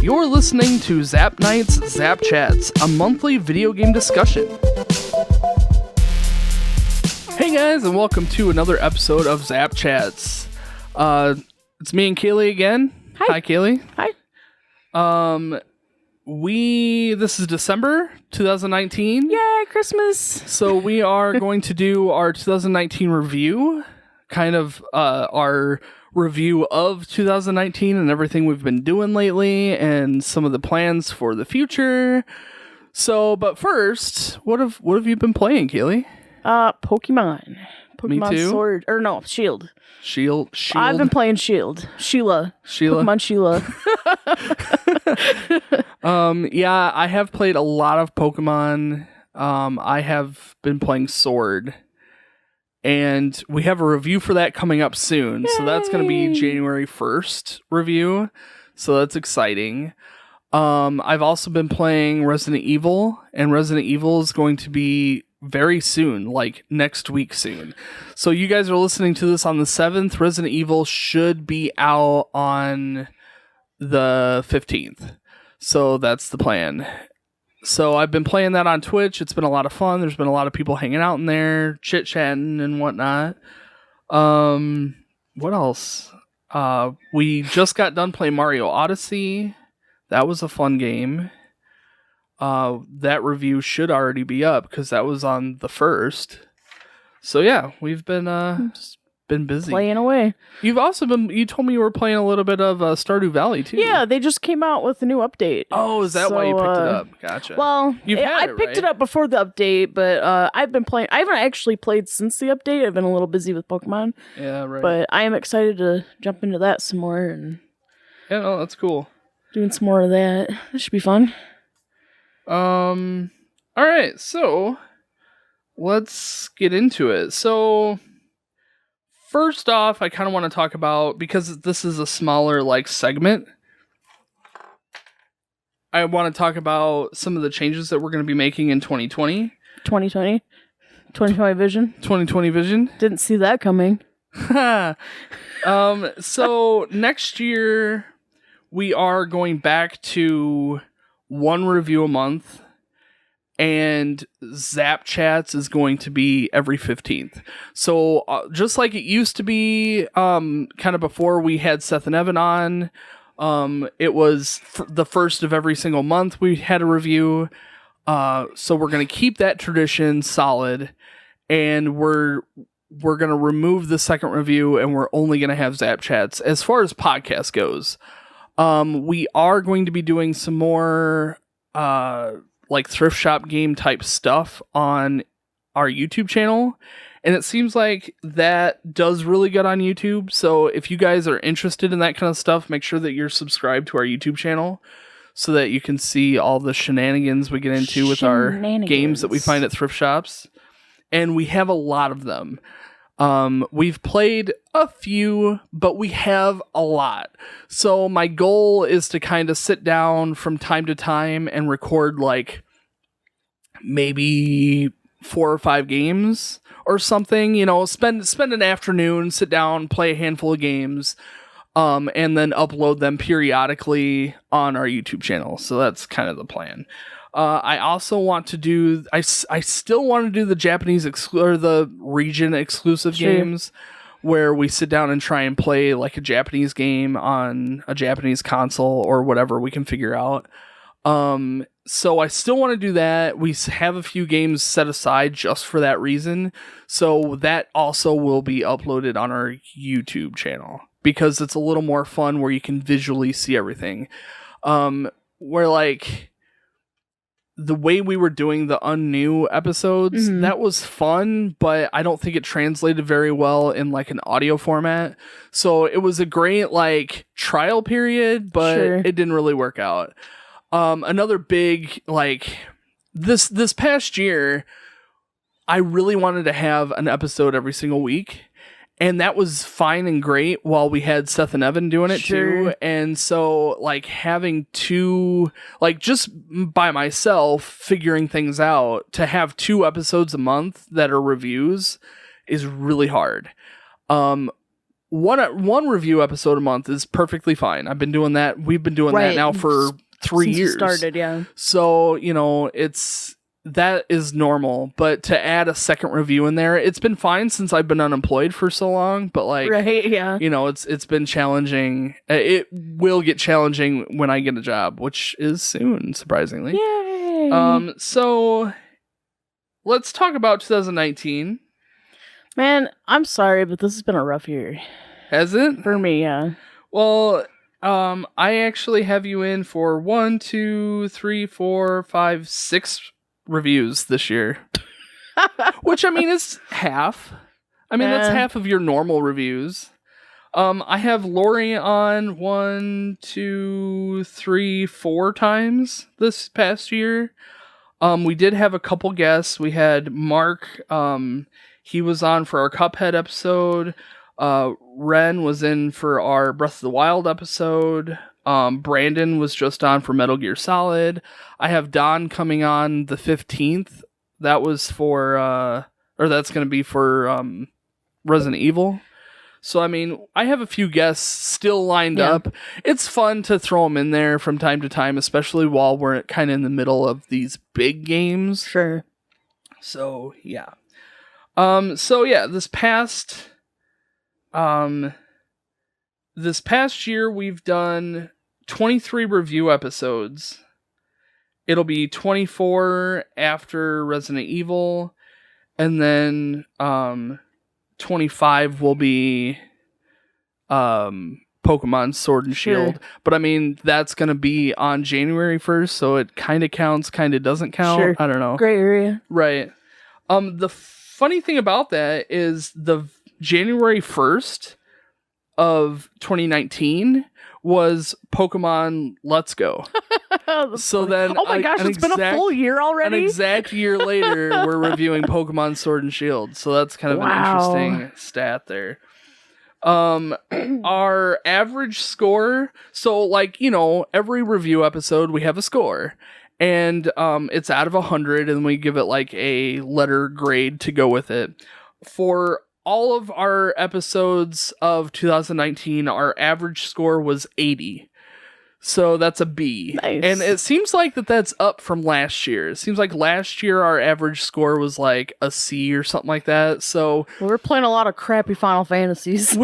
You're listening to Zap Night's Zap Chats, a monthly video game discussion. Hey guys, and welcome to another episode of Zap Chats. It's me and Kaylee again. Hi. Hi, Kaylee. Hi. This is December 2019. Yay, Christmas. So we are going to do our 2019 review, kind of our review of 2019 and everything we've been doing lately and some of the plans for the future. So, but first, what have you been playing, Kaylee? Pokemon. Me too. Sword. Or no, Shield. Shield. I've been playing Shield. Sheila. Pokemon Sheila. Yeah, I have played a lot of Pokemon. I have been playing Sword. And we have a review for that coming up soon. Yay! So that's going to be January 1st review. So that's exciting. I've also been playing Resident Evil. And Resident Evil is going to be very soon, like next week soon. So you guys are listening to this on the 7th. Resident Evil should be out on the 15th. So that's the plan. So I've been playing that on Twitch. It's been a lot of fun. There's been a lot of people hanging out in there, chit-chatting and whatnot. What else? We just got done playing Mario Odyssey. That was a fun game. That review should already be up because that was on the 1st. So yeah, we've been busy playing away. You told me you were playing a little bit of Stardew Valley too. Yeah, they just came out with a new update. Oh, is that why you picked it up? Gotcha. Well, I picked it up before the update, but I've been playing. I haven't actually played since the update. I've been a little busy with Pokemon. Yeah, right. But I am excited to jump into that some more and yeah, no, that's cool. Doing some more of that. That should be fun. All right, so let's get into it. So first off, I kind of want to talk about, because this is a smaller segment, I want to talk about some of the changes that we're going to be making in 2020. 2020 vision. 2020 vision. Didn't see that coming. So next year we are going back to one review a month, and Zap Chats is going to be every 15th. So just like it used to be kind of before we had Seth and Evan on, it was the first of every single month we had a review. So we're going to keep that tradition solid, and we're going to remove the second review, and we're only going to have Zap Chats as far as podcast goes. We are going to be doing some more thrift shop game type stuff on our YouTube channel, and it seems like that does really good on YouTube. So if you guys are interested in that kind of stuff, make sure that you're subscribed to our YouTube channel so that you can see all the shenanigans we get into with our games that we find at thrift shops. And we have a lot of them. We've played a few, but we have a lot. So my goal is to kind of sit down from time to time and record maybe 4 or 5 games or something, spend an afternoon, sit down, play a handful of games, and then upload them periodically on our YouTube channel. So that's kind of the plan. I also want to do. I still want to do the Japanese or the region exclusive games, where we sit down and try and play a Japanese game on a Japanese console or whatever we can figure out. So I still want to do that. We have a few games set aside just for that reason. So that also will be uploaded on our YouTube channel because it's a little more fun where you can visually see everything. Where the way we were doing the unnew episodes, that was fun, but I don't think it translated very well in an audio format. So it was a great trial period, but it didn't really work out. Another big this past year, I really wanted to have an episode every single week. And that was fine and great while we had Seth and Evan doing it too. And so having two, just by myself figuring things out, to have 2 episodes a month that are reviews is really hard. one review episode a month is perfectly fine. I've been doing that. We've been doing that now for 3 Since years. We started, yeah. So, that is normal. But to add a second review in there, it's been fine since I've been unemployed for so long. But right, yeah. It's been challenging. It will get challenging when I get a job, which is soon, surprisingly. Yay! So let's talk about 2019. Man, I'm sorry, but this has been a rough year. Has it? For me, yeah. Well, I actually have you in for 1, 2, 3, 4, 5, 6 reviews this year. Which, is half. That's half of your normal reviews. I have Lori on 1, 2, 3, 4 times this past year. We did have a couple guests. We had Mark, he was on for our Cuphead episode. Ren was in for our Breath of the Wild episode. Brandon was just on for Metal Gear Solid. I have Don coming on the 15th. That was for, that's going to be for Resident Evil. So, I have a few guests still lined up. It's fun to throw them in there from time to time, especially while we're kind of in the middle of these big games. Sure. So, yeah. This past year we've done 23 review episodes. It'll be 24 after Resident Evil, and then 25 will be Pokemon Sword and Shield. Sure. But that's going to be on January 1st, so it kind of counts, kind of doesn't count. Sure. I don't know. Gray area. Right. The funny thing about that is the January 1st of 2019 was Pokemon Let's Go. So then, oh my gosh, it's been a full year already. An exact year later, we're reviewing Pokemon Sword and Shield. So that's kind of an interesting stat there. Our average score. So every review episode we have a score. And it's out of 100, and we give it a letter grade to go with it. For all of our episodes of 2019, our average score was 80. So that's a B. Nice. And it seems like that's up from last year. It seems like last year our average score was a C or something like that. So we're playing a lot of crappy Final Fantasies.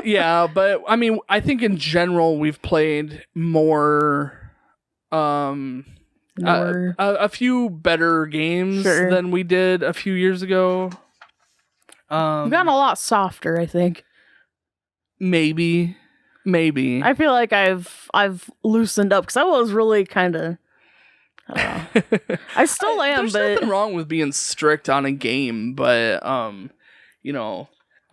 Yeah, but I think in general we've played more a few better games than we did a few years ago. We've gotten a lot softer, I think. Maybe. I feel like I've loosened up because I was really kind of. I don't know. I still am, there's but nothing wrong with being strict on a game, but I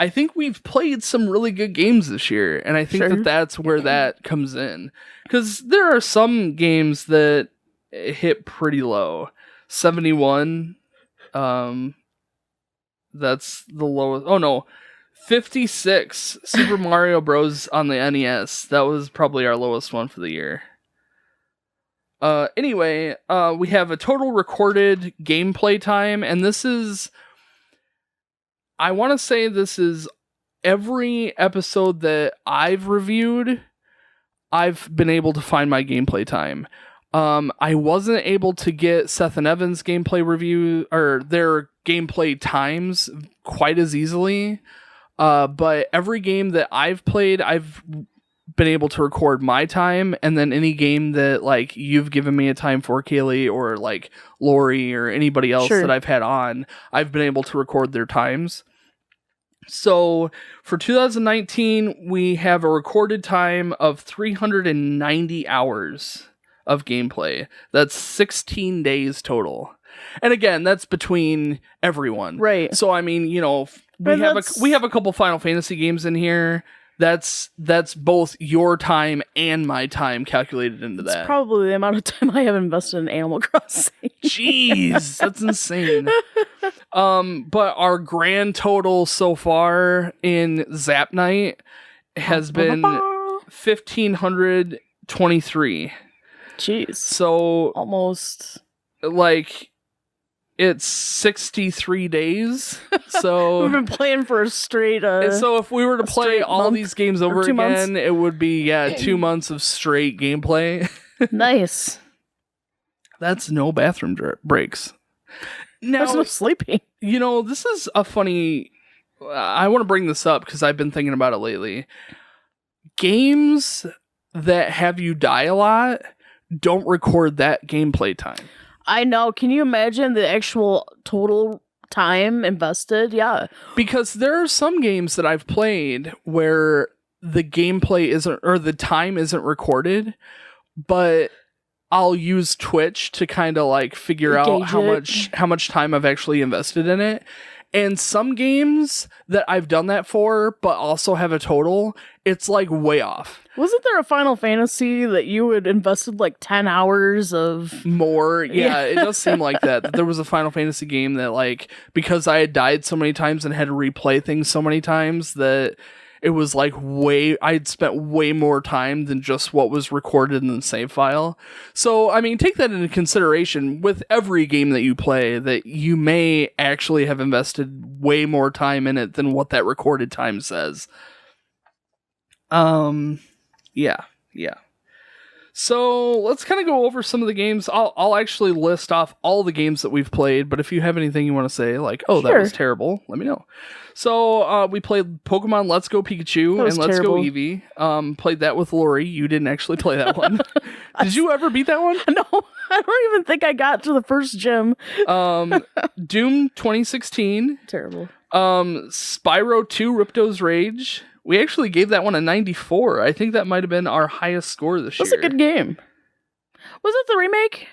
think we've played some really good games this year, and I think that's where that comes in, because there are some games that hit pretty low. 71. That's the lowest. Oh no, 56. Super Mario Bros. On the NES. That was probably our lowest one for the year. Anyway, we have a total recorded gameplay time, and this is, I want to say this is every episode that I've reviewed, I've been able to find my gameplay time. I wasn't able to get Seth and Evan's gameplay review or their gameplay times quite as easily. But every game that I've played, I've been able to record my time, and then any game that you've given me a time for, Kaylee, or Lori or anybody else that I've had on, I've been able to record their times. So for 2019, we have a recorded time of 390 hours of gameplay. That's 16 days total. And again, that's between everyone. Right. So we have a couple Final Fantasy games in here. That's both your time and my time calculated into that. That's probably the amount of time I have invested in Animal Crossing. Jeez, that's insane. But our grand total so far in Zap Night has been 1,523. Jeez. So almost It's 63 days. So We've been playing for a straight. so if we were to play all month these games over 2 months. again, it would be 2 months of straight gameplay. Nice. That's no bathroom breaks. Now, There's no sleeping. this is a funny. I want to bring this up because I've been thinking about it lately. Games that have you die a lot don't record that gameplay time. I know. Can you imagine the actual total time invested? Yeah. Because there are some games that I've played where the gameplay isn't, or the time isn't recorded, but I'll use Twitch to kind of like figure out how much time I've actually invested in it. And some games that I've done that for, but also have a total, it's like way off. Wasn't there a Final Fantasy that you had invested like 10 hours of more? Yeah, it does seem like that there was a Final Fantasy game that, like, because I had died so many times and had to replay things so many times, that it was like I'd spent way more time than just what was recorded in the save file. So, I mean, take that into consideration with every game that you play, that you may actually have invested way more time in it than what that recorded time says. Yeah. So let's kind of go over some of the games. I'll actually list off all the games that we've played, but if you have anything you want to say, like, oh, that was terrible, let me know. So we played Pokemon Let's Go Pikachu and Let's Go Eevee. Played that with Lori. You didn't actually play that one. Did you ever beat that one? No, I don't even think I got to the first gym. Doom 2016. Terrible. Spyro 2 Ripto's Rage. We actually gave that one a 94. I think that might have been our highest score this year. That's a good game. Was it the remake?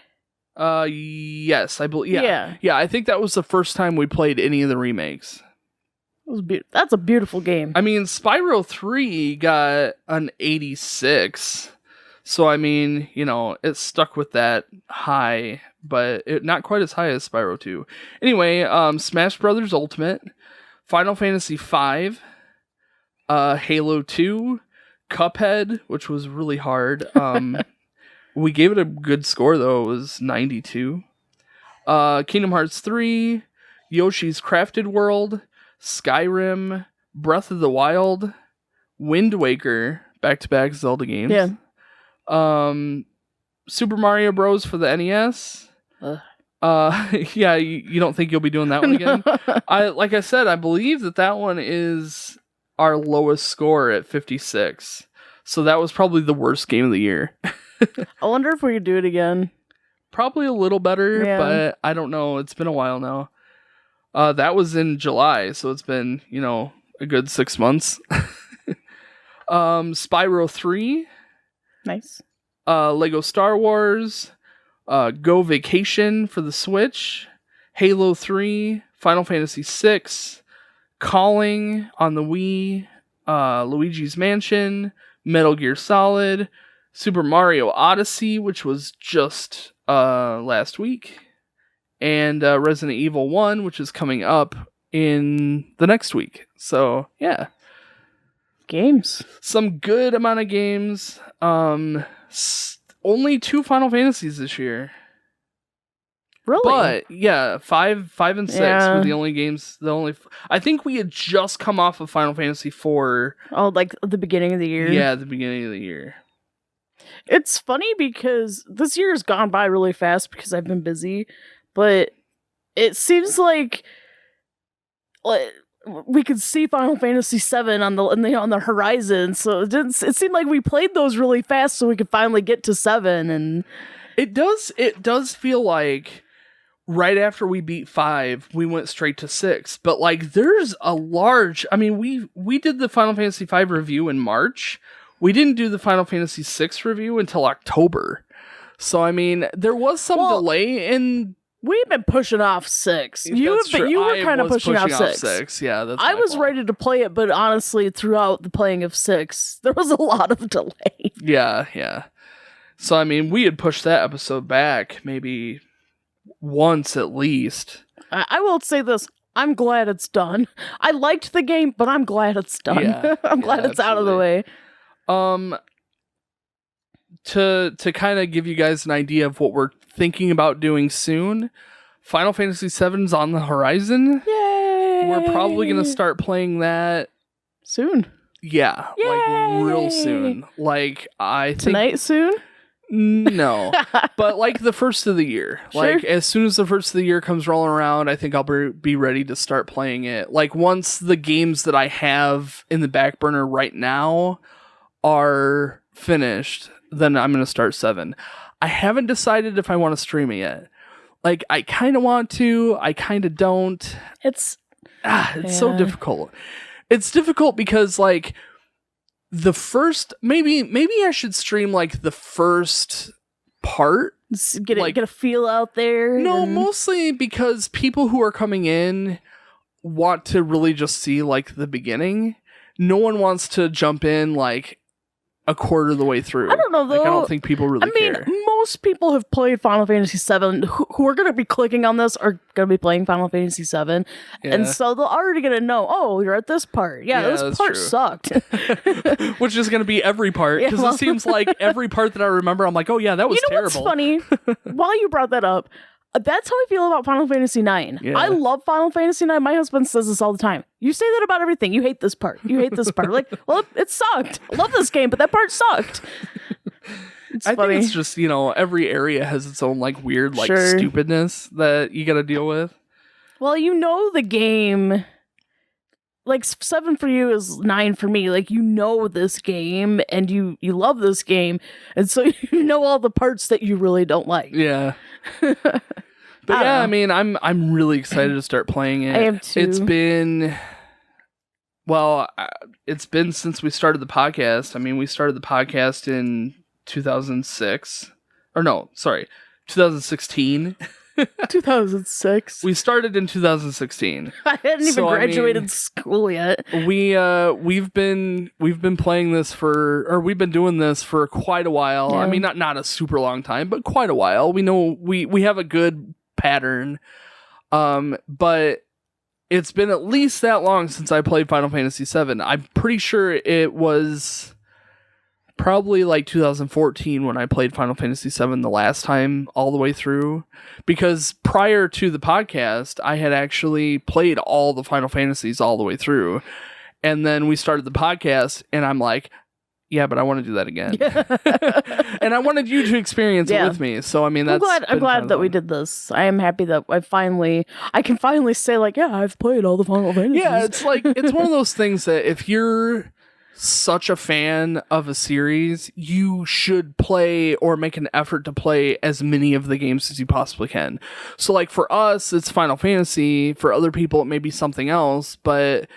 Yes, I believe. Yeah, I think that was the first time we played any of the remakes. That's a beautiful game. I mean, Spyro 3 got an 86. So, I mean, it stuck with that high, but not quite as high as Spyro 2. Anyway, Smash Brothers Ultimate, Final Fantasy V, Halo 2, Cuphead, which was really hard. We gave it a good score, though. It was 92. Kingdom Hearts 3, Yoshi's Crafted World, Skyrim, Breath of the Wild, Wind Waker, back-to-back Zelda games. Yeah. Super Mario Bros. For the NES. Yeah, you don't think you'll be doing that one again? Like I said, I believe that one is our lowest score at 56. So that was probably the worst game of the year. I wonder if we could do it again. Probably a little better, but I don't know. It's been a while now. That was in July, so it's been, a good 6 months. Spyro 3. Nice. Lego Star Wars. Go Vacation for the Switch. Halo 3. Final Fantasy 6. Calling on the Wii. Luigi's Mansion. Metal Gear Solid. Super Mario Odyssey, which was just last week. And Resident Evil 1, which is coming up in the next week. So, yeah. Games. Some good amount of games. Only 2 Final Fantasies this year. Really? But, yeah, 5 and 6 were the only games. I think we had just come off of Final Fantasy 4. Oh, like the beginning of the year? Yeah, the beginning of the year. It's funny because this year has gone by really fast because I've been busy. But it seems like we could see Final Fantasy VII on the horizon. So it seemed like we played those really fast, so we could finally get to 7. And it does feel like right after we beat 5, we went straight to 6. But like, there's a large. I mean, we did the Final Fantasy V review in March. We didn't do the Final Fantasy VI review until October. So I mean, there was some delay in. We've been pushing off 6. You were kind of pushing off 6. Yeah, that's I was ready to play it, but honestly, throughout the playing of 6, there was a lot of delay. Yeah. So, I mean, we had pushed that episode back maybe once at least. I will say this. I'm glad it's done. I liked the game, but I'm glad it's done. Yeah, I'm glad it's out of the way. To kind of give you guys an idea of what we're thinking about doing soon, Final Fantasy VII's on the horizon. Yay! We're probably going to start playing that soon. Yeah, Yay! like real soon. Like I think Tonight soon? No, but like the first of the year. Sure. Like as soon as the first of the year comes rolling around, I think I'll be ready to start playing it. Like once the games that I have in the back burner right now are finished, then I'm going to start 7. I haven't decided if I want to stream it yet. Like I kind of want to, I kind of don't. It's so difficult. It's difficult because like the first, maybe I should stream like the first part. Get a feel out there. No, mostly because people who are coming in want to really just see like the beginning. No one wants to jump in like a quarter of the way through. I don't know though. Like, I don't think people really care. Most people have played Final Fantasy VII who are going to be clicking on this are going to be playing Final Fantasy VII. Yeah. And so they're already going to know, oh, you're at this part. Yeah, this part sucked. Which is going to be every part. Because it seems like every part that I remember, I'm like, oh yeah, that was terrible. What's funny? While you brought that up, that's how I feel about Final Fantasy IX. Yeah. I love Final Fantasy IX. My husband says this all the time. You say that about everything. You hate this part. You hate this part. Like, well, it sucked. I love this game, but that part sucked. I think it's just, every area has its own like weird like stupidness that you got to deal with. Well, the game, like 7 for you is 9 for me. Like this game and you love this game, and so you know all the parts that you really don't like. Yeah. But yeah, I mean, I'm really excited to start playing it. I am too. It's been since we started the podcast. I mean, we started the podcast in 2006. Or no, sorry, 2016. 2006. We started in 2016. I hadn't even graduated school yet. We've been playing this we've been doing this for quite a while. Yeah. I mean, not a super long time, but quite a while. We know we have a good pattern. But it's been at least that long since I played Final Fantasy VII. I'm pretty sure it was probably like 2014 when I played Final Fantasy VII the last time all the way through, because prior to the podcast I had actually played all the Final Fantasies all the way through, and then we started the podcast and I'm like, yeah, but I want to do that again. And I wanted you to experience it with me. So I mean, I'm glad that we did this. I am happy that I can finally say like, yeah, I've played all the Final Fantasies. Yeah, it's like it's one of those things that if you're such a fan of a series, you should play or make an effort to play as many of the games as you possibly can. So like for us, it's Final Fantasy. For other people, it may be something else. But,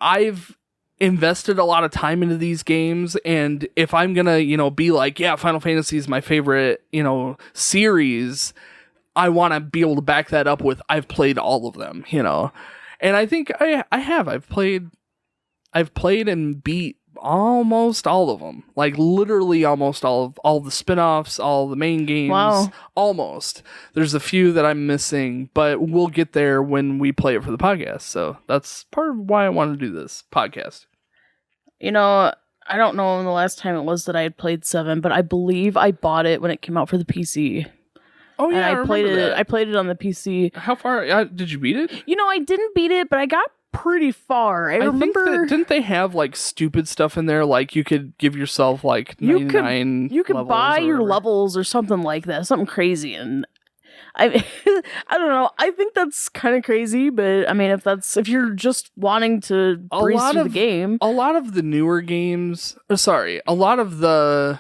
I've invested a lot of time into these games. And if I'm going to, be like, yeah, Final Fantasy is my favorite, series, I want to be able to back that up with I've played all of them, And I think I have. I've played and beat almost all of them. Like literally almost all the spin-offs, all the main games. Wow. Almost. There's a few that I'm missing, but we'll get there when we play it for the podcast. So that's part of why I want to do this podcast. I don't know when the last time it was that I had played 7, but I believe I bought it when it came out for the PC. Oh yeah, and I played it. I played it on the PC. How far did you beat it? I didn't beat it, but I got pretty far. I remember. Didn't they have like stupid stuff in there? Like you could give yourself like 99. You could buy your levels or something like that, something crazy. And I don't know. I think that's kind of crazy, but I mean, if you're just wanting to breeze through the game, a lot of the newer games. A lot of the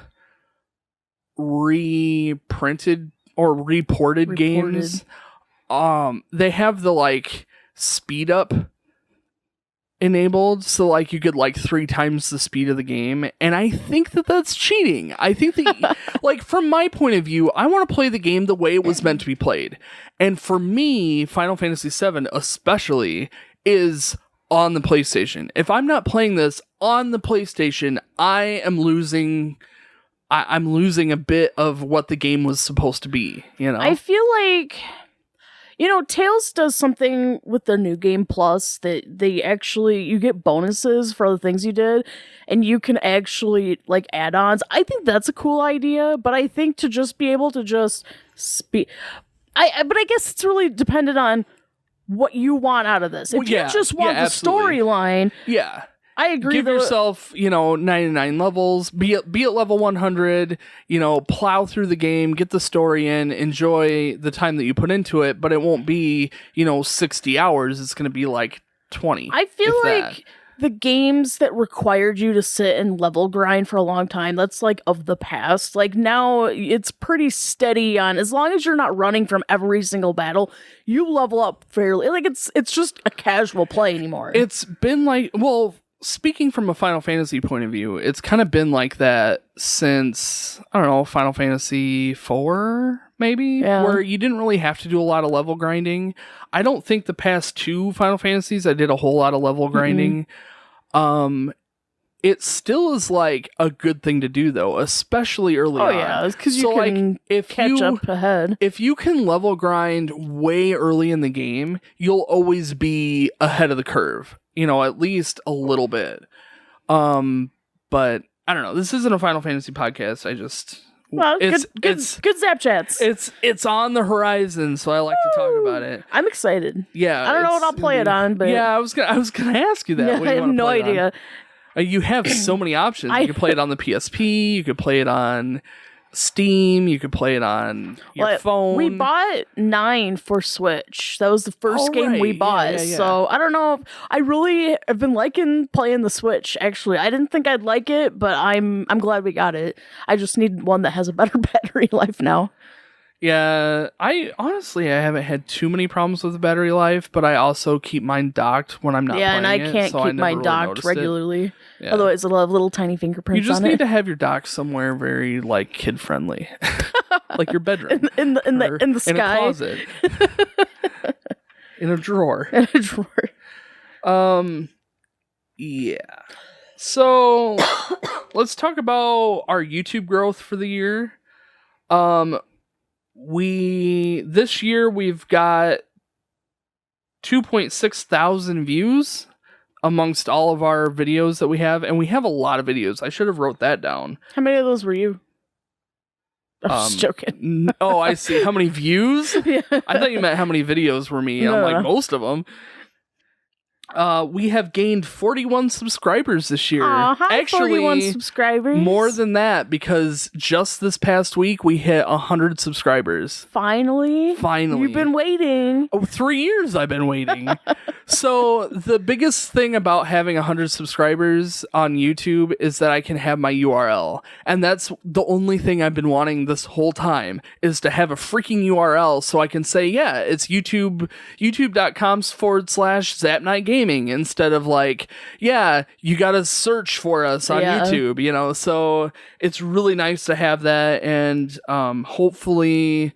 reprinted or reported games. They have the like speed up enabled, so like you get like 3 times the speed of the game, and I think that's cheating. I think that like from my point of view, I want to play the game the way it was meant to be played, and for me, Final Fantasy VII especially is on the PlayStation. If I'm not playing this on the PlayStation, I am losing. I'm losing a bit of what the game was supposed to be. I feel like. Tales does something with their New Game Plus that you get bonuses for the things you did, and you can actually, like, add-ons. I think that's a cool idea, but I think to just be able to just But I guess it's really dependent on what you want out of this. If you just want the storyline, I agree. Give yourself, 99 levels, be at level 100, plow through the game, get the story in, enjoy the time that you put into it, but it won't be, 60 hours. It's going to be like 20. I feel like the games that required you to sit and level grind for a long time, that's like of the past. Like now it's pretty steady on, as long as you're not running from every single battle, you level up fairly. Like it's just a casual play anymore. It's been like, well, speaking from a Final Fantasy point of view, it's kind of been like that since, I don't know, Final Fantasy IV, maybe, where you didn't really have to do a lot of level grinding. I don't think the past 2 Final Fantasies I did a whole lot of level grinding. It still is like a good thing to do though, especially early on. Oh yeah, because you can catch up ahead. If you can level grind way early in the game, you'll always be ahead of the curve. At least a little bit. But I don't know. This isn't a Final Fantasy podcast. Good Zap Chats. It's on the horizon, so I like to talk about it. I'm excited. Yeah, I don't know what I'll play it on, but I was gonna ask you that. Yeah, I have no idea. You have so many options. You could play it on the PSP. You could play it on Steam. You could play it on your phone. We bought 9 for Switch. That was the first game we bought. Yeah. So I don't know. I really have been liking playing the Switch. Actually, I didn't think I'd like it, but I'm glad we got it. I just need one that has a better battery life now. Yeah, I haven't had too many problems with the battery life, but I also keep mine docked when I'm not playing it. Yeah, and I can't keep mine docked regularly. Yeah. Otherwise, it'll have little tiny fingerprints on it. You just need to have your dock somewhere very, kid friendly. Like your bedroom. in the sky. In a closet. In a drawer. In a drawer. Yeah. So, let's talk about our YouTube growth for the year. This year we've got 2.6 thousand views amongst all of our videos that we have, and we have a lot of videos. I should have wrote that down. How many of those were you? I'm just joking. Oh, I see. How many views? Yeah. I thought you meant how many videos were me. No. I'm like, most of them. We have gained 41 subscribers this year. Hi, actually, 41 subscribers. More than that, because just this past week we hit 100 subscribers. Finally. You've been waiting. 3 years I've been waiting. So the biggest thing about having 100 subscribers on YouTube is that I can have my URL. And that's the only thing I've been wanting this whole time, is to have a freaking URL so I can say, yeah, it's youtube.com/ZapNightGaming. Instead of you gotta search for us on YouTube, so it's really nice to have that, and hopefully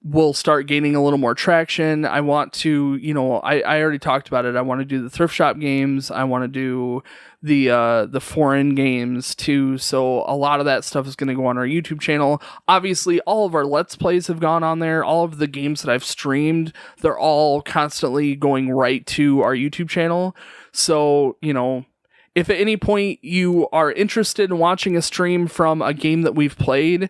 we'll start gaining a little more traction. I want to, I already talked about it. I want to do the thrift shop games. I want to do the foreign games too. So a lot of that stuff is going to go on our YouTube channel. Obviously, all of our Let's Plays have gone on there. All of the games that I've streamed, they're all constantly going right to our YouTube channel. So, if at any point you are interested in watching a stream from a game that we've played,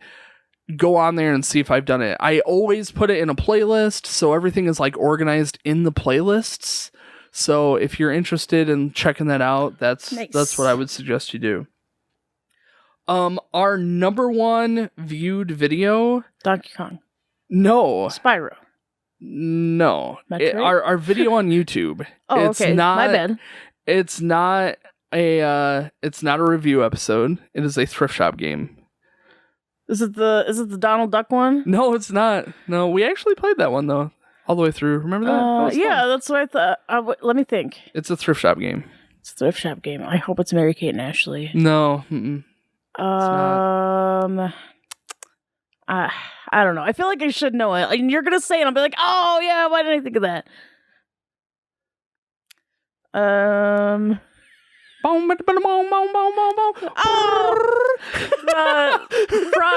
go on there and see if I've done it. I always put it in a playlist, so everything is organized in the playlists. So if you're interested in checking that out, that's what I would suggest you do. Our number 1 viewed video, Donkey Kong. No. Spyro. No. Our video on YouTube. Oh, okay. My bad. It's not a review episode. It is a thrift shop game. Is it the Donald Duck one? No, it's not. No, we actually played that one though, all the way through. Remember that? Yeah, that's what I thought. Let me think. It's a thrift shop game. It's a thrift shop game. I hope it's Mary Kate and Ashley. No. I don't know. I feel like I should know it. And you're gonna say it. I'll be like, oh yeah, why didn't I think of that?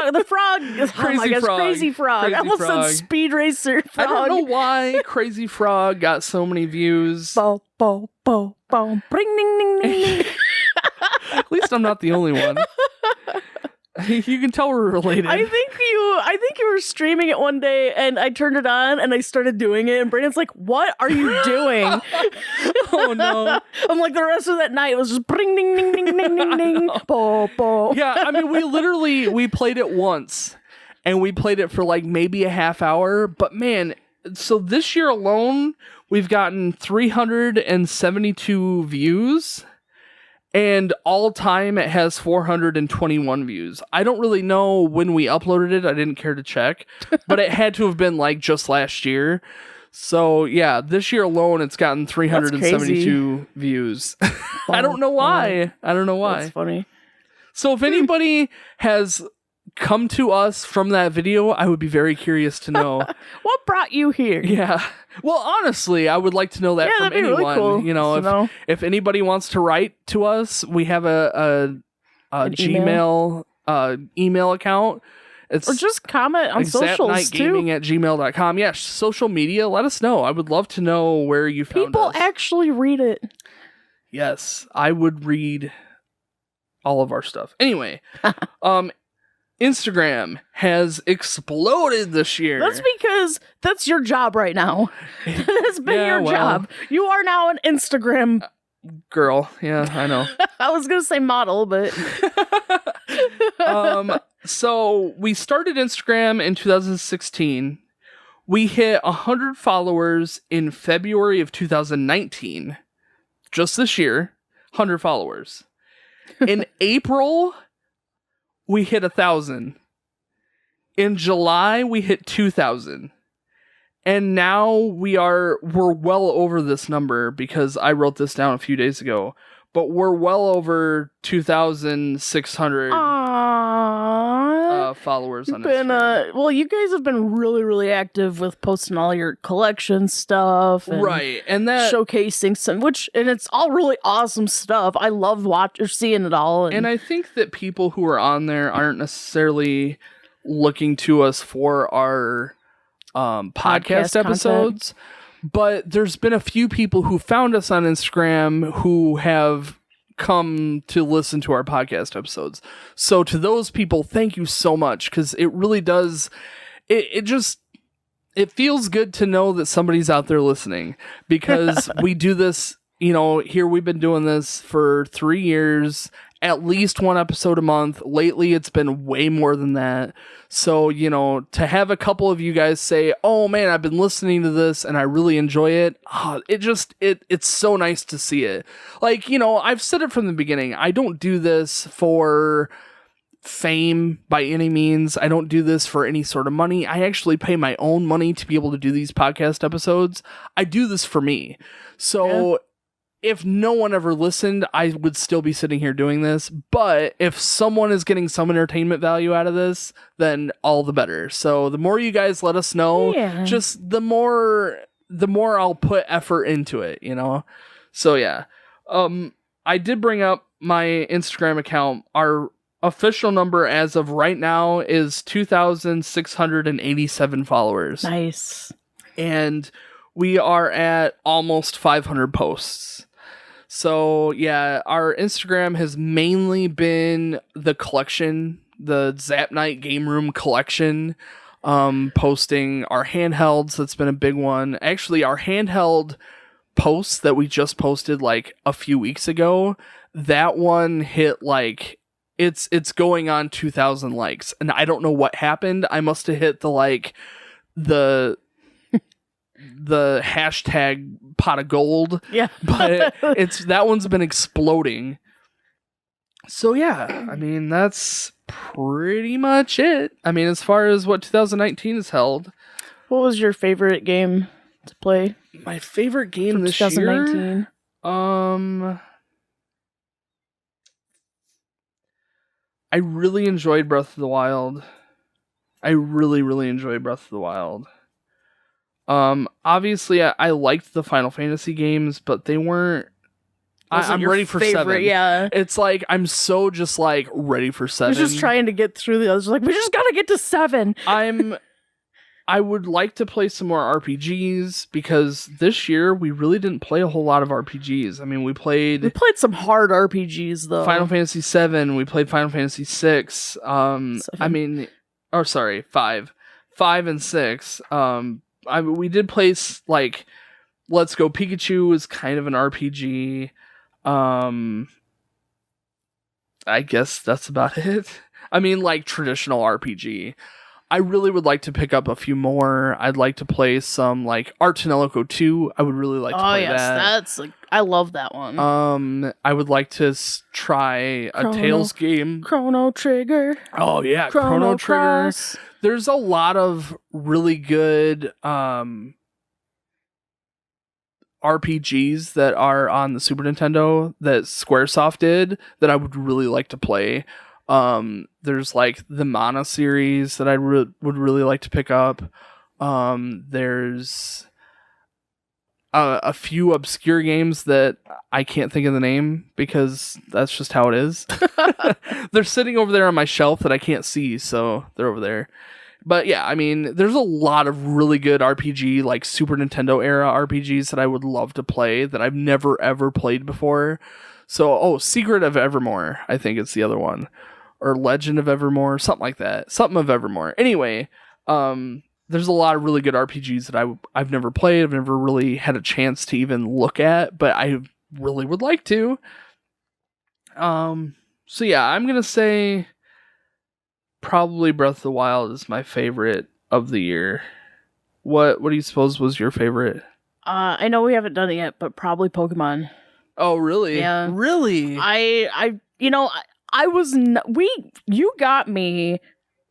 The frog. Crazy Frog. I almost said Speed Racer Frog. I don't know why Crazy Frog got so many views. Bo, bo, bo, bo. Bring, ding, ding, ding, ding. At least I'm not the only one. You can tell we're related. I think you were streaming it one day, and I turned it on, and I started doing it, and Brandon's like, "What are you doing?" Oh no! I'm like, the rest of that night it was just bring ding ding ding ding ding ding, bo bo. Yeah, I mean, we played it once, and we played it for like maybe a half hour. But man, so this year alone, we've gotten 372 views. And all time, it has 421 views. I don't really know when we uploaded it. I didn't care to check. But it had to have been like just last year. So yeah, this year alone, it's gotten 372 views. I don't know why. I don't know why. That's funny. So if anybody has come to us from that video, I would be very curious to know. What brought you here? Yeah. Well, honestly, I would like to know that from that'd be anyone. really cool You know, if anybody wants to write to us, we have a Gmail email account. Or just comment on socials too. ZapNightGaming@gmail.com. Yeah, social media. Let us know. I would love to know where you found People us. actually read it. Yes, I would read all of our stuff. Anyway, Instagram has exploded this year. That's because that's your job right now. That's been your job. You are now an Instagram girl. Yeah, I know. I was going to say model, but... So we started Instagram in 2016. We hit 100 followers in February of 2019. Just this year, 100 followers. In April, we hit 1,000. In July, we hit 2,000. And now we're well over this number because I wrote this down a few days ago. But we're well over 2,600 followers on Instagram. Well, you guys have been really, really active with posting all your collection stuff, and right? And that showcasing some, and it's all really awesome stuff. I love seeing it all, and I think that people who are on there aren't necessarily looking to us for our podcast episodes. Content. But there's been a few people who found us on Instagram who have come to listen to our podcast episodes. So to those people, thank you so much, because it really does. It feels good to know that somebody's out there listening, because we do this. You know, here we've been doing this for 3 years, at least one episode a month. Lately, it's been way more than that. So, you know, to have a couple of you guys say, "Oh man, I've been listening to this and I really enjoy it." It's so nice to see it. Like, you know, I've said it from the beginning. I don't do this for fame by any means. I don't do this for any sort of money. I actually pay my own money to be able to do these podcast episodes. I do this for me. So if no one ever listened, I would still be sitting here doing this. But if someone is getting some entertainment value out of this, then all the better. So the more you guys let us know, just the more I'll put effort into it, you know? So yeah. I did bring up my Instagram account. Our official number as of right now is 2,687 followers. Nice. And we are at almost 500 posts. So yeah, our Instagram has mainly been the collection, the Zap Night Game Room collection, posting our handhelds. That's been a big one. Actually, our handheld posts that we just posted like a few weeks ago, that one hit like it's going on 2,000 likes, and I don't know what happened. I must have hit the hashtag pot of gold. Yeah. But that one's been exploding. So yeah, I mean, that's pretty much it. I mean, as far as what 2019 has held. What was your favorite game to play? My favorite game this 2019? Year? I really enjoyed Breath of the Wild. I really, really enjoyed Breath of the Wild. Obviously, I liked the Final Fantasy games, but they weren't. I'm ready for favorite, 7. Yeah, it's like I'm so just like ready for 7. We're just trying to get through the others. Like, we just gotta get to 7. I would like to play some more RPGs, because this year we really didn't play a whole lot of RPGs. I mean, we played some hard RPGs though. Final Fantasy 7. We played Final Fantasy 6. 5. 5 and 6. We did play like Let's Go Pikachu is kind of an RPG. I guess that's about it. I mean, like traditional RPG. I really would like to pick up a few more. I'd like to play some like Art to Nellico 2. I would really like to play that. That's like, I love that one. I would like to try a Tales game. Chrono Trigger. Oh yeah, Chrono Trigger. Cross. There's a lot of really good RPGs that are on the Super Nintendo that Squaresoft did that I would really like to play. There's like the Mana series that I would really like to pick up. There's a few obscure games that I can't think of the name because that's just how it is. They're sitting over there on my shelf that I can't see, so they're over there. But yeah, I mean, there's a lot of really good RPG, like Super Nintendo era RPGs that I would love to play that I've never ever played before. So, Secret of Evermore, I think it's the other one. Or Legend of Evermore, something like that. Something of Evermore. Anyway, there's a lot of really good RPGs that I've never played. I've never really had a chance to even look at, but I really would like to. So yeah, I'm going to say probably Breath of the Wild is my favorite of the year. What do you suppose was your favorite? I know we haven't done it yet, but probably Pokemon. Oh, really? Yeah. Really? You got me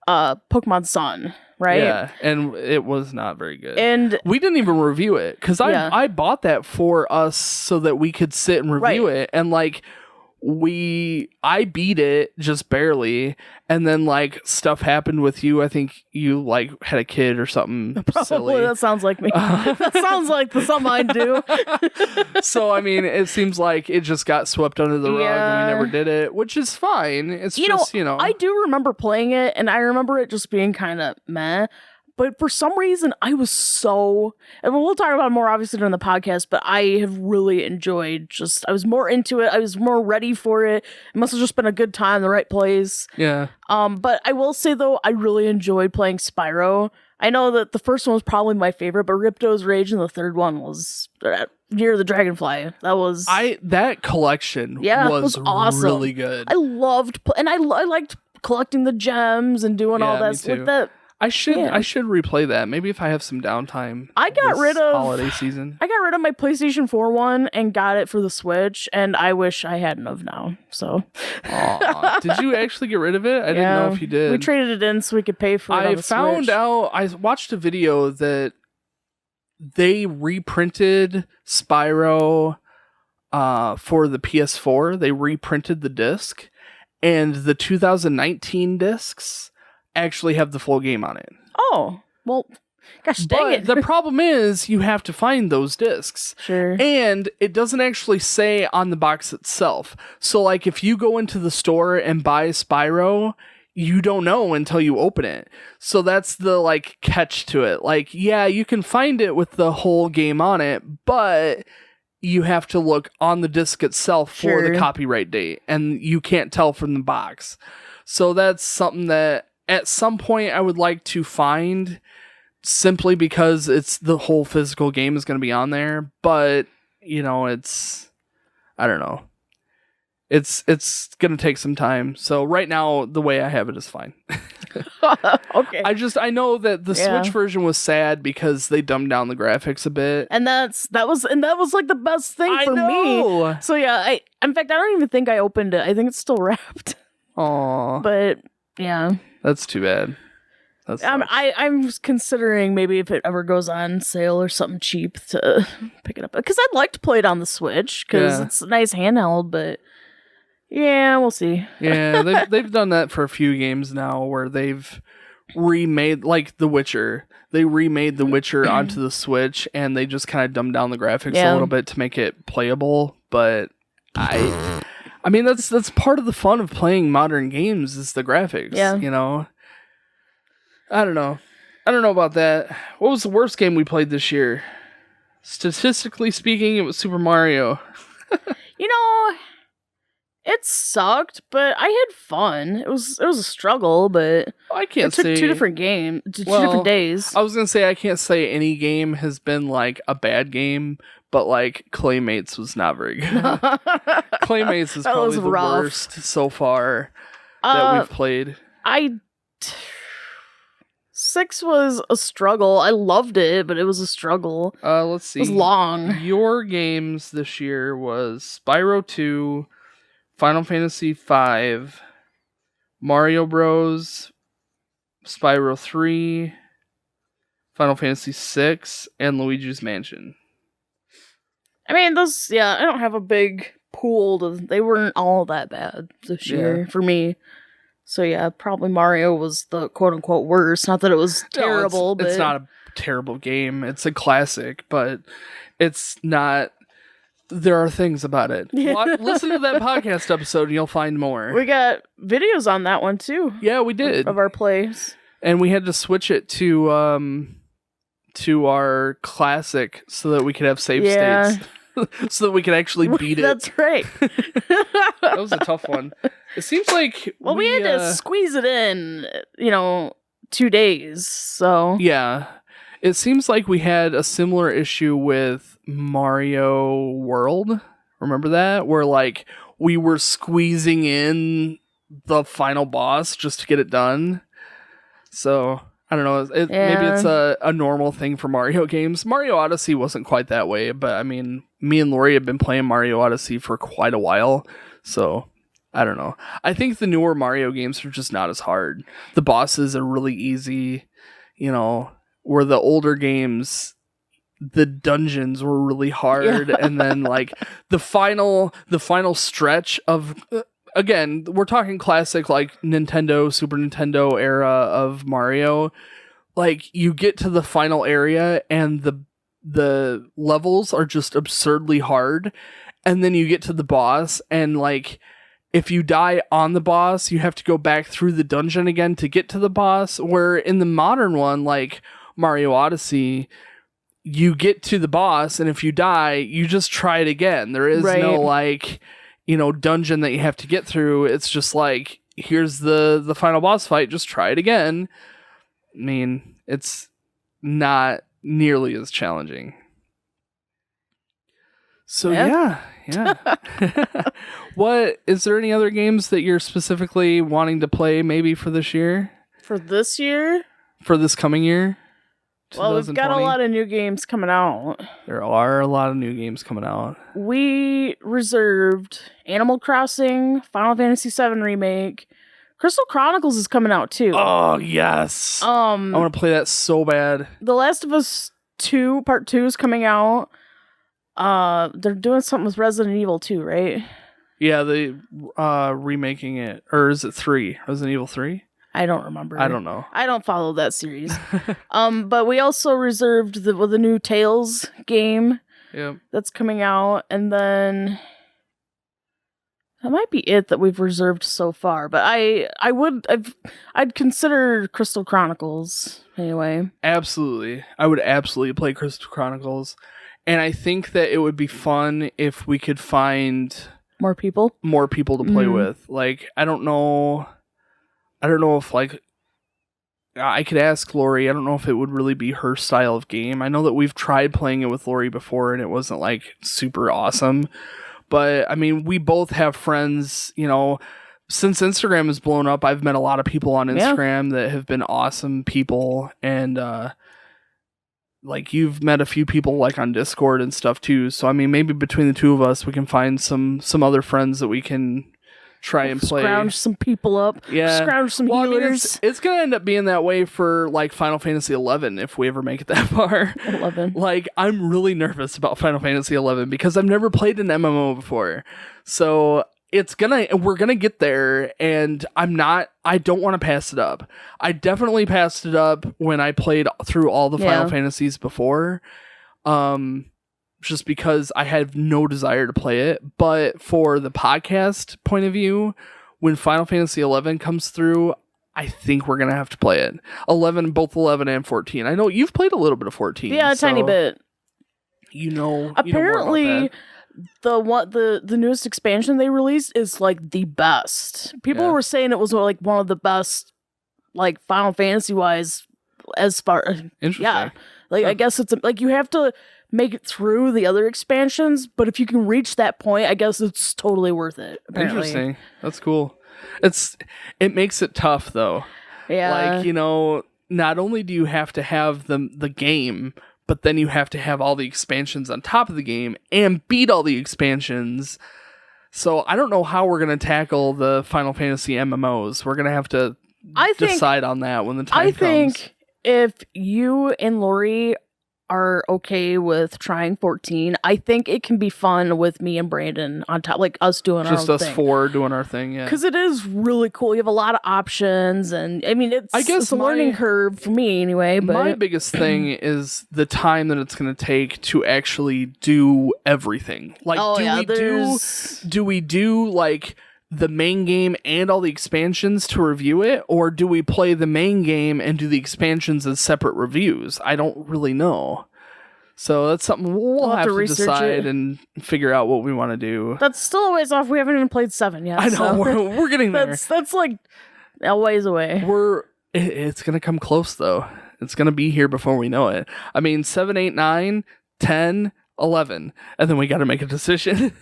Pokemon Sun, right? Yeah, and it was not very good. And we didn't even review it because I bought that for us so that we could sit and review it, and like I beat it just barely, and then like stuff happened with you. I think you like had a kid or something. Probably silly. That sounds like me. That sounds like something I do. So I mean, it seems like it just got swept under the rug and we never did it, which is fine. It's I do remember playing it, and I remember it just being kind of meh. But for some reason, I was and we'll talk about it more obviously during the podcast, but I have really enjoyed I was more into it. I was more ready for it. It must have just been a good time, the right place. Yeah. But I will say though, I really enjoyed playing Spyro. I know that the first one was probably my favorite, but Ripto's Rage and the third one was Year of the Dragonfly. That collection was awesome. Really good. I loved, and I liked collecting the gems and doing all that with that. I should replay that. Maybe if I have some downtime. I got rid of holiday season. I got rid of my PlayStation 4 one and got it for the Switch, and I wish I hadn't have now. So, did you actually get rid of it? I didn't know if you did. We traded it in so we could pay for it. I watched a video that they reprinted Spyro for the PS4. They reprinted the disc, and the 2019 discs actually have the full game on it. Oh, well, gosh dang it. The problem is you have to find those discs. Sure. And it doesn't actually say on the box itself. So like if you go into the store and buy Spyro, you don't know until you open it. So that's the like catch to it. Like, yeah, you can find it with the whole game on it, but you have to look on the disc itself for the copyright date, and you can't tell from the box. So that's something that at some point I would like to find, simply because it's the whole physical game is going to be on there. But, I don't know. It's going to take some time. So right now, the way I have it is fine. Okay. I know that the Switch version was sad because they dumbed down the graphics a bit. And that was like the best thing for me. So yeah, in fact, I don't even think I opened it. I think it's still wrapped. Aww. But yeah. That's too bad. I'm considering maybe if it ever goes on sale or something cheap to pick it up. Because I'd like to play it on the Switch because it's a nice handheld, but yeah, we'll see. Yeah, they've done that for a few games now where they've remade, like The Witcher. They remade The Witcher onto the Switch, and they just kind of dumbed down the graphics a little bit to make it playable. But I mean, that's part of the fun of playing modern games is the graphics. Yeah. I don't know about that. What was the worst game we played this year? Statistically speaking, it was Super Mario. It sucked, but I had fun. It was a struggle, but I can't it took say 2 different different days. I was gonna say I can't say any game has been like a bad game, but like Claymates was not very good. Claymates is probably the worst so far that we've played. 6 was a struggle. I loved it, but it was a struggle. Let's see. It was long. Your games this year was Spyro 2, Final Fantasy 5, Mario Bros, Spyro 3, Final Fantasy 6, and Luigi's Mansion. I mean, those, I don't have a big pool. They weren't all that bad this year for me. So yeah, probably Mario was the quote-unquote worst. Not that it was terrible, but... It's not a terrible game. It's a classic, but it's not... There are things about it. Listen to that podcast episode and you'll find more. We got videos on that one too. Yeah, we did. Of our plays. And we had to switch it to our classic so that we could have save states. So that we could actually beat it. That's right. That was a tough one. It seems like we had to squeeze it in, 2 days, so... Yeah. It seems like we had a similar issue with Mario World. Remember that? Where, like, we were squeezing in the final boss just to get it done. So... I don't know. Maybe it's a normal thing for Mario games. Mario Odyssey wasn't quite that way, but I mean, me and Lori have been playing Mario Odyssey for quite a while, so I don't know. I think the newer Mario games are just not as hard. The bosses are really easy, where the older games, the dungeons were really hard, and then like the final stretch of... Again, we're talking classic, like, Nintendo, Super Nintendo era of Mario. Like, you get to the final area, and the levels are just absurdly hard. And then you get to the boss, and, like, if you die on the boss, you have to go back through the dungeon again to get to the boss. Where in the modern one, like Mario Odyssey, you get to the boss, and if you die, you just try it again. There is no, like... dungeon that you have to get through. It's just like, here's the final boss fight, just try it again. I mean, it's not nearly as challenging. So yeah. What, is there any other games that you're specifically wanting to play maybe for this year? For this year? For this coming year? Well, we've got a lot of new games coming out. There are a lot of new games coming out. We reserved Animal Crossing, Final Fantasy VII Remake. Crystal Chronicles is coming out too. Oh, yes. I want to play that so bad. The Last of Us 2, Part 2 is coming out. They're doing something with Resident Evil 2, right? Yeah, they remaking it. Or is it 3? Resident Evil 3? I don't remember. I don't know. I don't follow that series. But we also reserved the new Tales game that's coming out. And then that might be it that we've reserved so far. But I'd consider Crystal Chronicles anyway. Absolutely. I would absolutely play Crystal Chronicles. And I think that it would be fun if we could find more people to play with. Like, I don't know if, like, I could ask Lori. I don't know if it would really be her style of game. I know that we've tried playing it with Lori before and it wasn't, like, super awesome. But, I mean, we both have friends, since Instagram has blown up, I've met a lot of people on Instagram that have been awesome people. And, like, you've met a few people, like, on Discord and stuff, too. So, I mean, maybe between the two of us, we can find some other friends that we can... try and play. Scrounge some people up. Yeah. Scrounge some healers. I mean, it's going to end up being that way for, like, Final Fantasy 11 if we ever make it that far. 11. Like, I'm really nervous about Final Fantasy 11 because I've never played an MMO before. So we're going to get there, and I don't want to pass it up. I definitely passed it up when I played through all the Final Fantasies before. Just because I have no desire to play it. But for the podcast point of view, when Final Fantasy 11 comes through, I think we're going to have to play it. Both 11 and 14. I know you've played a little bit of 14. Yeah, a tiny bit. You know apparently, more about the newest expansion they released is like the best. People were saying it was like one of the best, like Final Fantasy wise, as far. Interesting. Yeah, like I guess it's like you have to make it through the other expansions, but if you can reach that point, I guess it's totally worth it. Apparently. Interesting. That's cool. It makes it tough though. Yeah. Like, not only do you have to have the game, but then you have to have all the expansions on top of the game and beat all the expansions. So I don't know how we're going to tackle the Final Fantasy MMOs. We're going to have to decide on that when the time comes. I think if you and Lori are okay with trying 14, I think it can be fun with me and Brandon on top, like us doing our own thing. Just us four doing our thing, yeah. Because it is really cool. You have a lot of options, and I mean, it's a learning curve for me anyway. But my biggest thing is the time that it's going to take to actually do everything. Like, do we do like the main game and all the expansions to review it, or do we play the main game and do the expansions as separate reviews? I don't really know. So that's something we'll have to decide and figure out what we want to do. That's still a ways off. We haven't even played 7 yet. I know, we're getting there. That's like a ways away. It's going to come close though. It's going to be here before we know it. I mean, 7, 8, 9, 10, 11, and then we got to make a decision.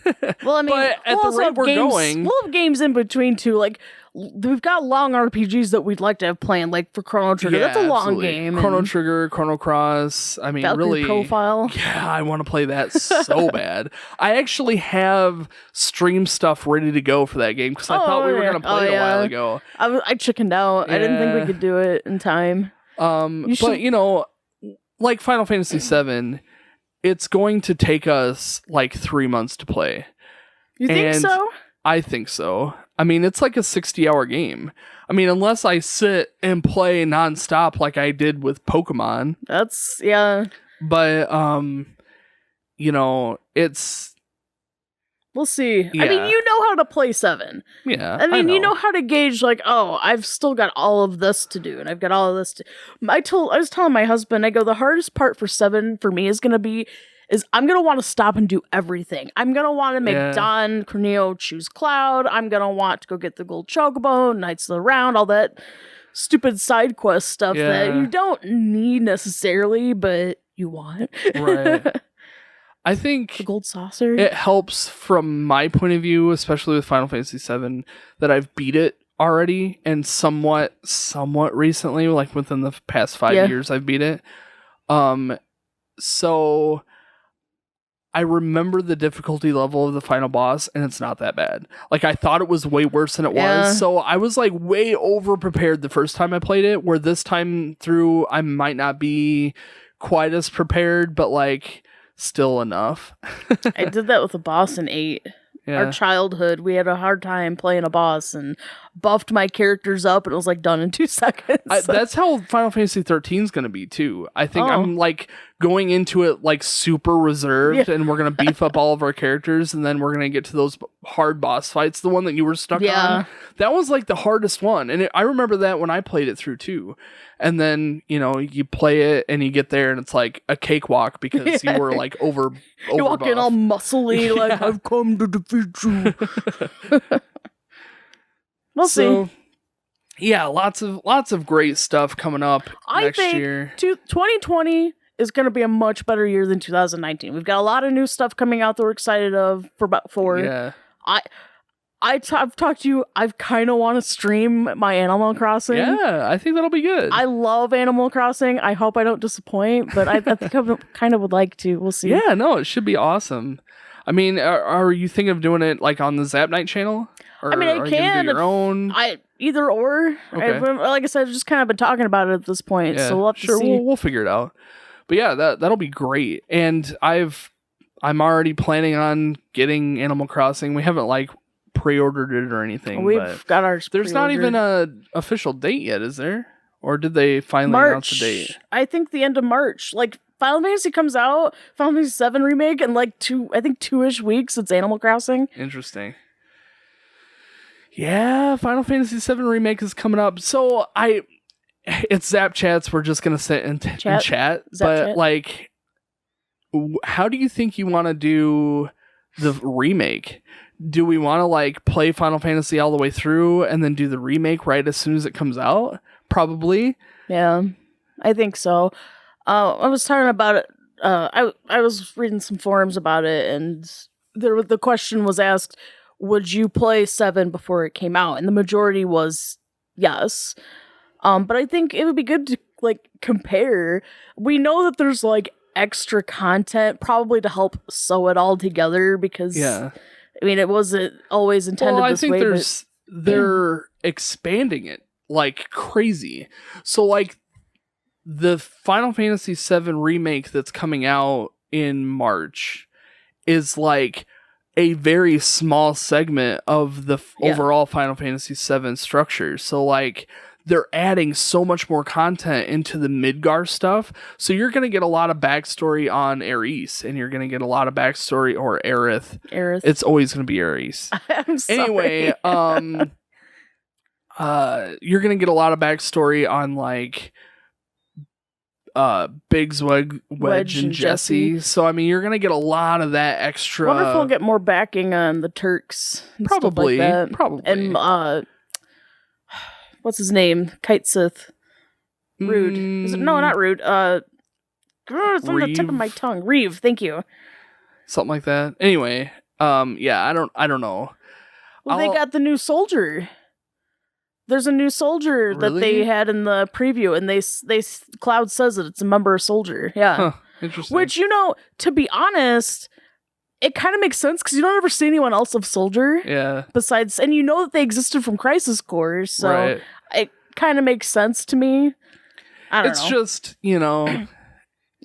Well, I mean, but at the rate we're going, we'll have games in between too. Like, we've got long RPGs that we'd like to have planned, like for Chrono Trigger. That's a long game. Chrono Trigger, Chrono Cross. I mean, Valkyrie really, Profile. Yeah, I want to play that so bad. I actually have stream stuff ready to go for that game because I thought we were going to play it a while ago. I chickened out. Yeah. I didn't think we could do it in time. But like Final Fantasy VII. It's going to take us like 3 months to play. You think so? I think so. I mean, it's like a 60-hour game. I mean, unless I sit and play nonstop like I did with Pokemon. That's, yeah. But, it's... We'll see. Yeah. I mean, you know how to play 7. Yeah. I mean, you know how to gauge, like, oh, I've still got all of this to do, and I've got all of this to... I was telling my husband, I go, the hardest part for 7 for me is going to be, I'm going to want to stop and do everything. I'm going to want to make Don Corneo choose Cloud. I'm going to want to go get the gold chocobo, Knights of the Round, all that stupid side quest stuff that you don't need necessarily, but you want. Right. I think the gold saucer. It helps from my point of view, especially with Final Fantasy VII, that I've beat it already and somewhat recently, like within the past 5 years, I've beat it. So I remember the difficulty level of the final boss, and it's not that bad. Like, I thought it was way worse than it was, so I was like way over prepared the first time I played it. Where this time through, I might not be quite as prepared, but like. Still enough. I did that with a boss in 8. Yeah. Our childhood, we had a hard time playing a boss and buffed my characters up, and it was like done in 2 seconds. That's how Final Fantasy 13 is going to be too. I think I'm like going into it like super reserved, and we're going to beef up all of our characters, and then we're going to get to those hard boss fights. The one that you were stuck on, that was like the hardest one, and I remember that when I played it through too. And then, you play it and you get there and it's like a cakewalk because you were like over you walk in all muscly, like, I've come to defeat you. We'll see. Yeah, lots of great stuff coming up next year. 2020 is going to be a much better year than 2019. We've got a lot of new stuff coming out that we're excited for. Yeah. I've talked to you. I kind of want to stream my Animal Crossing. Yeah, I think that'll be good. I love Animal Crossing. I hope I don't disappoint, but I think I kind of would like to. We'll see. Yeah, no, it should be awesome. I mean, are you thinking of doing it like on the Zap Night channel? Or I mean, I can. Do your own? Either or. Okay. Like I said, I've just kind of been talking about it at this point, so we'll have to see. We'll figure it out. But yeah, that'll be great. And I'm already planning on getting Animal Crossing. We haven't like pre-ordered it or anything. We've got ours. There's not even a official date yet, is there? Or did they finally announce the date? I think the end of March. Like, Final Fantasy comes out, Final Fantasy VII Remake, in like 2-ish weeks, it's Animal Crossing. Interesting. Yeah, Final Fantasy VII Remake is coming up. So it's Zap Chats. We're just going to sit and chat. But like, how do you think you want to do the remake. Do we want to like play Final Fantasy all the way through and then do the remake right as soon as it comes out? Probably. Yeah, I think so. I was talking about it. I was reading some forums about it, and the question was asked, would you play 7 before it came out? And the majority was yes. But I think it would be good to like compare. We know that there's like extra content probably to help sew it all together because I mean, it wasn't always intended this way. I think they're expanding it like crazy. So like the Final Fantasy VII remake that's coming out in March is like a very small segment of the overall Final Fantasy VII structure. So like they're adding so much more content into the Midgar stuff. So you're going to get a lot of backstory on Aerith, and you're going to get a lot of backstory, or Aerith. It's always going to be Aerith. I'm sorry. Anyway, you're going to get a lot of backstory on like Biggs, Wedge, and Jesse. So I mean, you're going to get a lot of that extra. I wonder if we'll get more backing on the Turks. And probably. Stuff like that. Probably. And what's his name? Kite Sith. Rude. Is it? No, not Rude. It's on the tip of my tongue. Reeve. Thank you. Something like that. Anyway, yeah, I don't know. Well, they got the new soldier. There's a new soldier that they had in the preview, and they Cloud says it. It's a member soldier. Yeah. Huh, interesting. Which, you know, to be honest, it kind of makes sense because you don't ever see anyone else of soldier. Yeah. Besides, and you know that they existed from Crisis Core, so it kind of makes sense to me. I don't know. It's just, you know,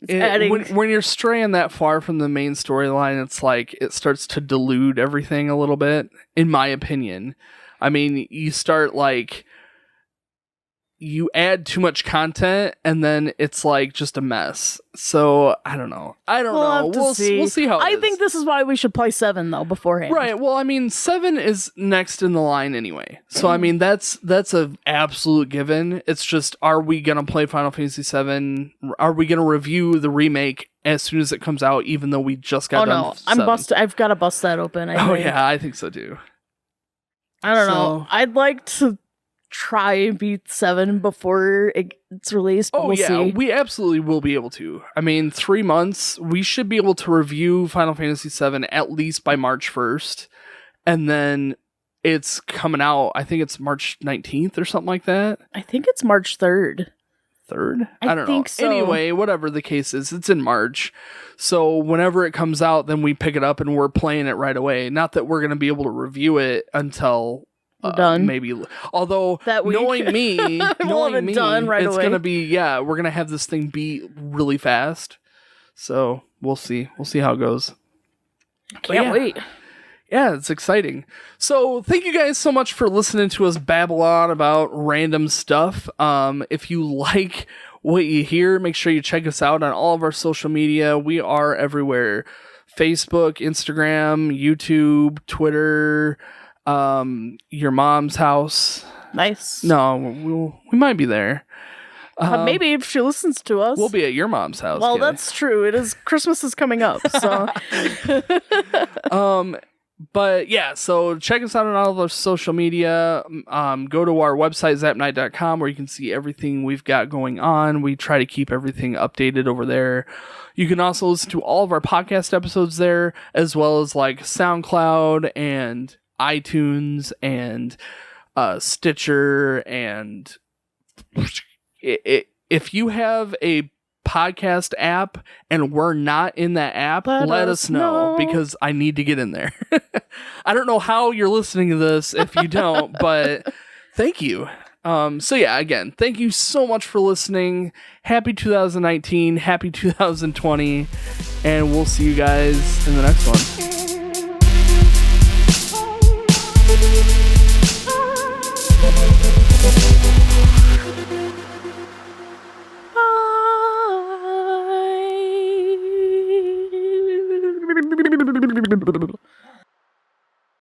when you're straying that far from the main storyline, it's like it starts to dilute everything a little bit, in my opinion. I mean, you start like you add too much content and then it's like just a mess. So I don't know. We'll see how it is. think this is why we should play 7 though beforehand. Right. Well, I mean, 7 is next in the line anyway. So I mean, that's an absolute given. It's just, are we gonna play Final Fantasy 7? Are we gonna review the remake as soon as it comes out, even though we just got done? Oh no, I've got to bust that open. Yeah, I think so too. I don't know. I'd like to try and beat 7 before it's released. But we'll see. We absolutely will be able to. I mean, 3 months, we should be able to review Final Fantasy VII at least by March 1st. And then it's coming out, I think it's March 19th or something like that. I think it's March 3rd. I don't know. So. Anyway, whatever the case is, it's in March. So whenever it comes out, then we pick it up and we're playing it right away. Not that we're going to be able to review it until done. Maybe. Although that week. knowing me, done right it's away. going to be, we're going to have this thing beat really fast. So we'll see. We'll see how it goes. Can't wait. Yeah, it's exciting. So thank you guys so much for listening to us babble on about random stuff. If you like what you hear, make sure you check us out on all of our social media. We are everywhere. Facebook, Instagram, YouTube, Twitter, your mom's house. Nice. No, we might be there. Maybe if she listens to us. We'll be at your mom's house. Well, that's true. It is. Christmas is coming up, so. But yeah, so check us out on all of our social media. Go to our website, ZapNight.com, where you can see everything we've got going on. We try to keep everything updated over there. You can also listen to all of our podcast episodes there, as well as like SoundCloud and iTunes and Stitcher. And if you have a podcast app and we're not in that app, let us know, because I need to get in there. I don't know how you're listening to this if you don't, but thank you. So yeah, again, thank you so much for listening. Happy 2019, happy 2020, and we'll see you guys in the next one. Bye.